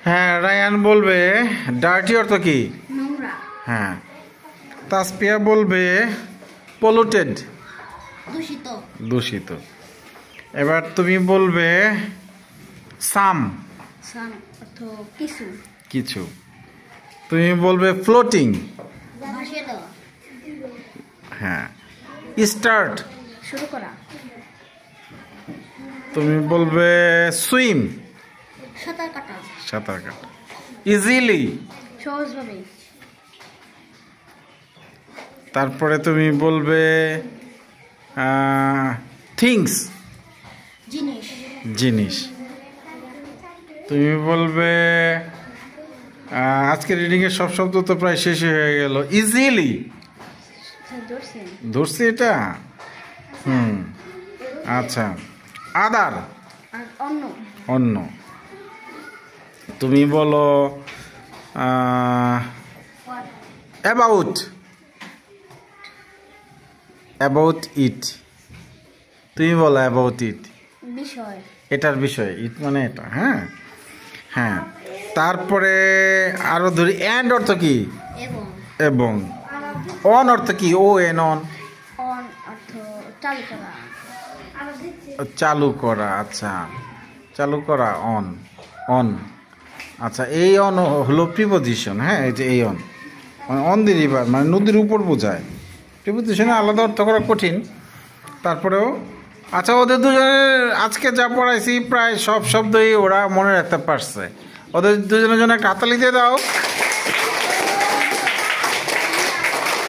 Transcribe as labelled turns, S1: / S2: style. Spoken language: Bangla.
S1: হ্যাঁ, রায়ান বলবে ডার্টি অর্থ কি?
S2: নোংরা।
S1: হ্যাঁ, তাসপিয়া বলবে পলিউটেড,
S2: দূষিত।
S1: দূষিত। এবার তুমি বলবে সাম,
S2: সাম অর্থ কিছু।
S1: কিছু। তুমি বলবে ফ্লোটিং,
S2: ভাসিয়ে দেওয়া।
S1: হ্যাঁ। স্টার্ট,
S2: শুরু করা।
S1: তুমি বলবে সুইম,
S2: সাঁতার কাটা।
S1: সাঁতার কাটা। ইজিলি,
S2: সহজভাবে।
S1: তারপরে তুমি বলবে থিংস,
S2: জিনিস।
S1: জিনিস। তুমি বলবে আজকে রিডিং এর সব শব্দ তো প্রায় শেষ হয়ে গেল। ইজিলি, ধরছি এটা। আচ্ছা। আদার,
S2: আর অন্য।
S1: অন্য। তুমি বলো অ্যাবাউট, অ্যাবাউট ইট। তুমি বলো অ্যাবাউট ইট,
S2: বিষয়।
S1: এটার বিষয়, ইট মানে এটা। হ্যাঁ, হ্যাঁ। তারপরে আরো ধরি, অ্যান্ড অর্থ কি?
S2: এবং।
S1: এবং। অন অর্থ কি? O N, on.
S2: অন অর্থ চালু করা।
S1: চালু করা, আচ্ছা। চালু করা, অন, অন। আচ্ছা, এই অন হলো প্রিপোজিশন। হ্যাঁ, এই যে এই অন, মানে অন দি রিভার, মানে নদীর উপর বোঝায়। প্রিপোজিশনে আলাদা অর্থ করা কঠিন, তারপরেও। আচ্ছা, ওদের দুজনের আজকে যা পড়াইছি প্রায় সব শব্দই ওরা মনে রাখতে পারছে। ওদের দুজনের জন্য একটা হাতালি দিয়ে দাও।